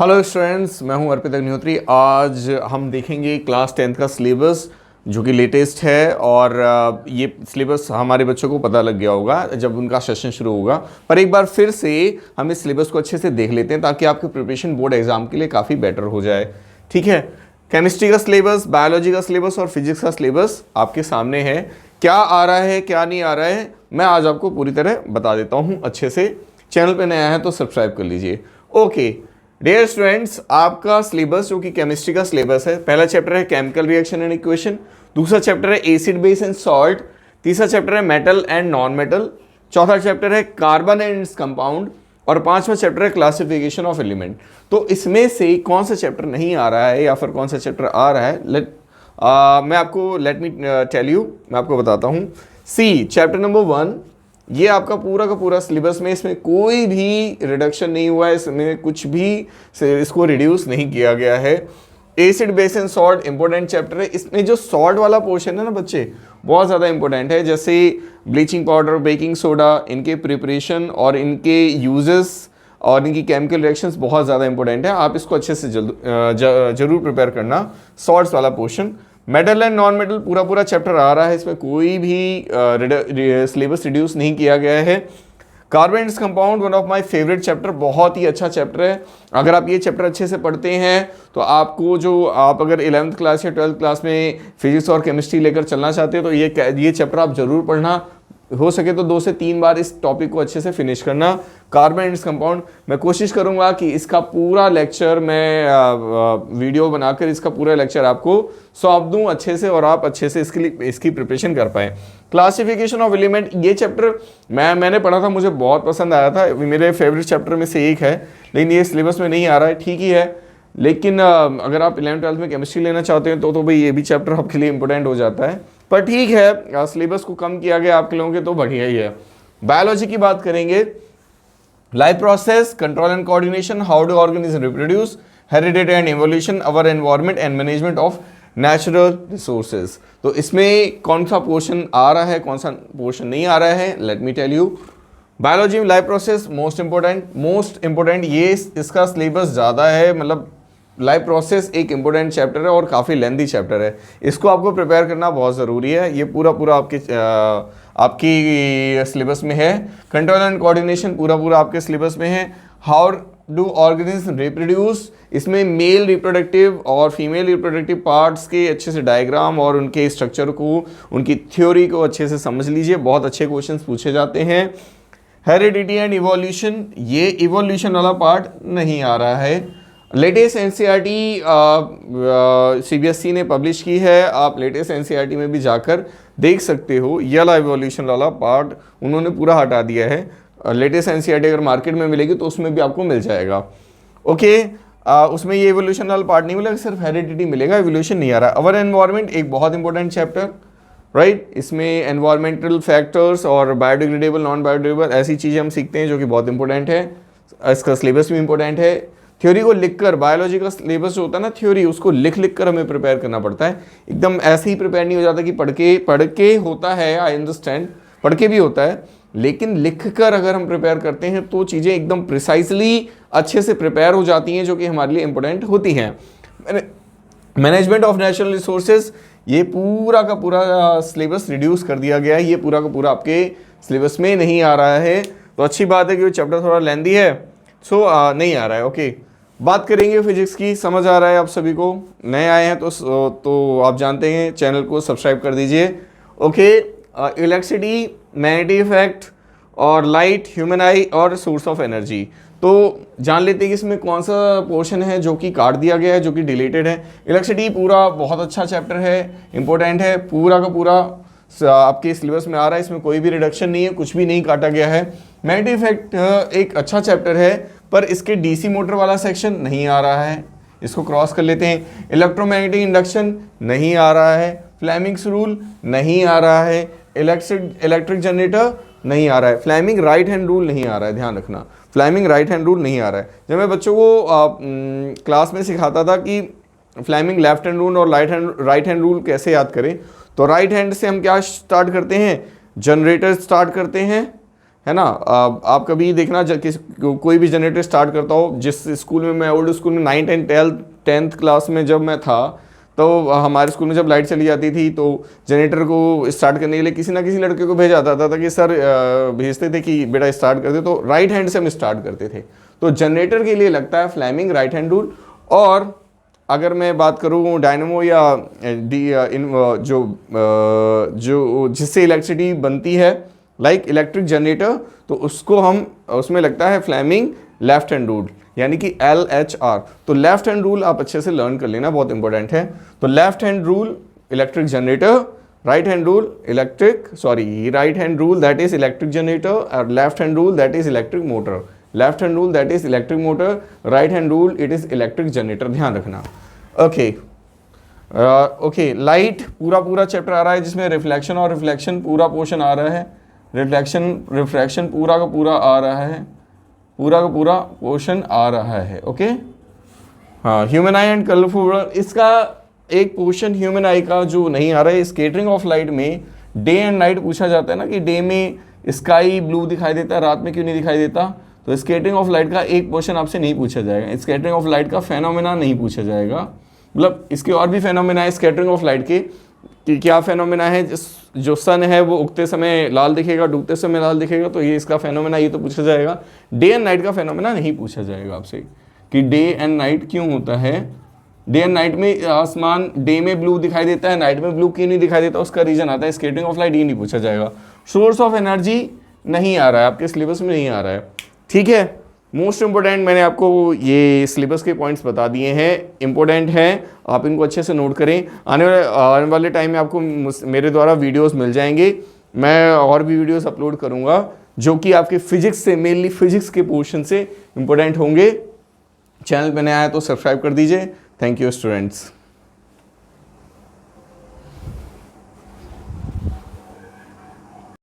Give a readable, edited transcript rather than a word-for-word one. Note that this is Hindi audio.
हेलो स्टूडेंट्स, मैं हूं अर्पित अग्निहोत्री। आज हम देखेंगे क्लास 10th का सिलेबस जो कि लेटेस्ट है और ये सिलेबस हमारे बच्चों को पता लग गया होगा जब उनका सेशन शुरू होगा। पर एक बार फिर से हम इस सिलेबस को अच्छे से देख लेते हैं ताकि आपकी प्रिपरेशन बोर्ड एग्जाम के लिए काफ़ी बेटर हो जाए। ठीक है, केमिस्ट्री का सिलेबस, बायोलॉजी का सिलेबस और फिजिक्स का सिलेबस आपके सामने है। क्या आ रहा है क्या नहीं आ रहा है मैं आज आपको पूरी तरह बता देता हूँ अच्छे से। चैनल पे नया है तो सब्सक्राइब कर लीजिए। ओके डियर स्टूडेंट्स, आपका सिलेबस जो कि केमिस्ट्री का सिलेबस है, पहला चैप्टर है केमिकल रिएक्शन एंड इक्वेशन, दूसरा चैप्टर है एसिड बेस एंड सॉल्ट, तीसरा चैप्टर है मेटल एंड नॉन मेटल, चौथा चैप्टर है कार्बन एंड इट्स कंपाउंड और पांचवा चैप्टर है क्लासिफिकेशन ऑफ एलिमेंट। तो इसमें से कौन सा चैप्टर नहीं आ रहा है या फिर कौन सा चैप्टर आ रहा है लेट मी टेल यू, मैं आपको बताता हूँ। सी चैप्टर नंबर 1, ये आपका पूरा का पूरा सिलेबस में इसमें कोई भी रिडक्शन नहीं हुआ है, इसमें कुछ भी इसको रिड्यूस नहीं किया गया है। Acid base and salt important chapter है। इसमें जो सॉल्ट वाला पोर्शन है ना बच्चे, बहुत ज़्यादा इंपॉर्टेंट है। जैसे ब्लीचिंग पाउडर, बेकिंग सोडा, इनके प्रिपरेशन और इनके यूजेस और इनकी केमिकल रिएक्शंस बहुत ज़्यादा इंपॉर्टेंट है। आप इसको अच्छे से जरूर प्रिपेयर करना, सॉल्ट्स वाला portion. Metal and non metal पूरा पूरा चैप्टर आ रहा है, इसमें कोई भी सिलेबस रिड्यूस नहीं किया गया है। Carbon and compound one of my favourite chapter, बहुत ही अच्छा चैप्टर है। अगर आप ये चैप्टर अच्छे से पढ़ते हैं तो आपको आप अगर 11th क्लास या 12th क्लास में फिजिक्स और केमिस्ट्री लेकर चलना चाहते हैं तो ये चैप्टर आप जरूर पढ़ना। हो सके तो 2 से 3 बार इस टॉपिक को अच्छे से फिनिश करना। कार्बन एंड कंपाउंड मैं कोशिश करूंगा कि इसका पूरा लेक्चर मैं वीडियो बनाकर इसका पूरा लेक्चर आपको सौंप दूं अच्छे से और आप अच्छे से इसकी प्रिपरेशन कर पाएँ। क्लासिफिकेशन ऑफ एलिमेंट, ये चैप्टर मैंने पढ़ा था, मुझे बहुत पसंद आया था, मेरे फेवरेट चैप्टर में से एक है। लेकिन ये सिलेबस में नहीं आ रहा है, ठीक ही है। लेकिन अगर आप 11th-12th में केमिस्ट्री लेना चाहते हैं तो भाई ये भी चैप्टर आपके लिए इंपॉर्टेंट हो जाता है। पर ठीक है, सिलेबस को कम किया गया आपके लोगों के तो बढ़िया ही है। बायोलॉजी की बात करेंगे, life process, control and coordination, how do organism reproduce, heredity and evolution, our environment and management of natural resources. तो इसमें कौन सा पोर्शन आ रहा है, कौन सा पोर्शन नहीं आ रहा है, let me tell you. Biology में लाइफ प्रोसेस मोस्ट इंपॉर्टेंट, ये इसका सिलेबस ज़्यादा है, मतलब लाइफ प्रोसेस एक इंपॉर्टेंट चैप्टर है और काफ़ी लेंथी चैप्टर है। इसको आपको प्रिपेयर करना बहुत ज़रूरी है। ये पूरा आपकी सिलेबस में है। कंट्रोल एंड कोऑर्डिनेशन पूरा आपके सिलेबस में है। हाउ डू ऑर्गेनिज्म रिप्रोड्यूस, इसमें मेल रिप्रोडक्टिव और फीमेल रिप्रोडक्टिव पार्ट्स के अच्छे से डायग्राम और उनके स्ट्रक्चर को, उनकी थ्योरी को अच्छे से समझ लीजिए, बहुत अच्छे क्वेश्चन पूछे जाते हैं। हेरिडिटी एंड इवोल्यूशन, ये इवोल्यूशन वाला पार्ट नहीं आ रहा है। लेटेस्ट एनसीईआरटी सीबीएसई ने पब्लिश की है, आप लेटेस्ट एनसीईआरटी में भी जाकर देख सकते हो। ये वाला इवोल्यूशन वाला पार्ट उन्होंने पूरा हटा दिया है। लेटेस्ट एनसीईआरटी अगर मार्केट में मिलेगी तो उसमें भी आपको मिल जाएगा। ओके, उसमें ये इवोल्यूशन वाला पार्ट नहीं मिलेगा, सिर्फ हेरिडिटी मिलेगा, इवोल्यूशन नहीं आ रहा। अवर एनवायरनमेंट एक बहुत इंपॉर्टेंट चैप्टर, राइट। इसमें एनवायरमेंटल फैक्टर्स और बायोडिग्रेडेबल, नॉन बायोडिग्रेडेबल ऐसी चीज़ें हम सीखते हैं जो कि बहुत इंपॉर्टेंट है। इसका सिलेबस भी इंपॉर्टेंट है। थ्योरी को लिखकर, बायोलॉजी का सिलेबस जो होता है ना थ्योरी, उसको लिख कर हमें प्रिपेयर करना पड़ता है। एकदम ऐसे ही प्रिपेयर नहीं हो जाता कि पढ़ के होता है, आई अंडरस्टैंड, पढ़ के भी होता है, लेकिन लिख कर अगर हम प्रिपेयर करते हैं तो चीज़ें एकदम प्रिसाइसली अच्छे से प्रिपेयर हो जाती हैं जो कि हमारे लिए इंपॉर्टेंट होती हैं। मैनेजमेंट ऑफ नेचुरल रिसोर्सेज, ये पूरा का पूरा सिलेबस रिड्यूस कर दिया गया है, ये पूरा का पूरा आपके सिलेबस में नहीं आ रहा है। तो अच्छी बात है कि वो चैप्टर थोड़ा लेंथी है, नहीं आ रहा है। ओके, बात करेंगे फिजिक्स की। समझ आ रहा है आप सभी को? नए आए हैं तो आप जानते हैं, चैनल को सब्सक्राइब कर दीजिए। ओके, इलेक्ट्रिसिटी, मैग्नेटिक इफेक्ट और लाइट, ह्यूमन आई और सोर्स ऑफ एनर्जी। तो जान लेते हैं कि इसमें कौन सा पोर्शन है जो कि काट दिया गया है, जो कि डिलीटेड है। इलेक्ट्रिसिटी पूरा बहुत अच्छा चैप्टर है, इंपॉर्टेंट है, पूरा का पूरा आपके सिलेबस में आ रहा है, इसमें कोई भी रिडक्शन नहीं है, कुछ भी नहीं काटा गया है। मैग्नेटिक इफेक्ट एक अच्छा चैप्टर है, पर इसके डीसी मोटर वाला सेक्शन नहीं आ रहा है, इसको क्रॉस कर लेते हैं। इलेक्ट्रोमैग्नेटिक इंडक्शन नहीं आ रहा है। फ्लेमिंग्स रूल नहीं आ रहा है। इलेक्ट्रिक जनरेटर नहीं आ रहा है। फ्लेमिंग राइट हैंड रूल नहीं आ रहा है, ध्यान रखना, फ्लेमिंग राइट हैंड रूल नहीं आ रहा है। जब मैं बच्चों को क्लास में सिखाता था कि फ्लेमिंग लेफ्ट हैंड रूल और राइट हैंड रूल कैसे याद करें, तो राइट हैंड से हम क्या स्टार्ट करते हैं, जनरेटर स्टार्ट करते हैं, है ना। आप कभी देखना कोई भी जनरेटर स्टार्ट करता हो, जिस स्कूल में मैं ओल्ड स्कूल में 9th एंड 10th क्लास में जब मैं था, तो हमारे स्कूल में जब लाइट चली जाती थी तो जनरेटर को स्टार्ट करने के लिए किसी ना किसी लड़के को भेजा जाता था कि सर भेजते थे कि बेटा स्टार्ट कर दे, तो राइट हैंड से हम स्टार्ट करते थे। तो जनरेटर के लिए लगता है फ्लेमिंग राइट हैंड रूल। और अगर मैं बात करूँ डायनेमो या जो जिससे इलेक्ट्रिसिटी बनती है लाइक इलेक्ट्रिक जनरेटर, तो उसमें लगता है फ्लेमिंग लेफ्ट हैंड रूल, यानी कि LHR। तो लेफ्ट हैंड रूल आप अच्छे से लर्न कर लेना, बहुत इंपॉर्टेंट है। तो left hand rule electric generator, right hand rule right hand rule that is electric generator, और left hand rule that is electric motor. Left hand rule that is electric motor, right hand rule it is electric generator, ध्यान रखना। ओके, लाइट पूरा चैप्टर आ रहा है जिसमें रिफ्लेक्शन और रिफ्लेक्शन पूरा पोर्शन आ रहा है, रिफ्रैक्शन पूरा का पूरा आ रहा है, पूरा का पूरा पोर्शन आ रहा है। ओके, हाँ, ह्यूमन आई एंड कलरफुल, इसका एक पोर्शन ह्यूमन आई का जो नहीं आ रहा है। स्कैटरिंग ऑफ लाइट में डे एंड नाइट पूछा जाता है ना, कि डे में स्काई ब्लू दिखाई देता है, रात में क्यों नहीं दिखाई देता। तो स्कैटरिंग ऑफ लाइट का एक पोर्शन आपसे नहीं पूछा जाएगा, स्कैटरिंग ऑफ लाइट का फेनोमेना नहीं पूछा जाएगा। मतलब इसके और भी फेनोमेना है स्कैटरिंग ऑफ लाइट के, कि क्या फेनोमेना है, जो सन है वो उगते समय लाल दिखेगा, डूबते समय लाल दिखेगा, तो ये इसका फेनोमेना, ये तो पूछा जाएगा। डे एंड नाइट का फेनोमेना नहीं पूछा जाएगा आपसे, कि डे एंड नाइट क्यों होता है, डे एंड नाइट में आसमान डे में ब्लू दिखाई देता है, नाइट में ब्लू क्यों नहीं दिखाई देता, उसका रीजन आता है। स्कैटरिंग ऑफ लाइट ये नहीं पूछा जाएगा। सोर्स ऑफ एनर्जी नहीं आ रहा है, आपके सिलेबस में नहीं आ रहा है, ठीक है। मोस्ट इंपॉर्टेंट मैंने आपको ये सिलेबस के पॉइंट्स बता दिए हैं, इंपॉर्टेंट हैं, आप इनको अच्छे से नोट करें। आने वाले टाइम में आपको मेरे द्वारा वीडियोस मिल जाएंगे, मैं और भी वीडियोस अपलोड करूंगा जो कि आपके फिजिक्स से, मेनली फिजिक्स के पोर्शन से इंपॉर्टेंट होंगे। चैनल पे नया आया तो सब्सक्राइब कर दीजिए। Thank you students.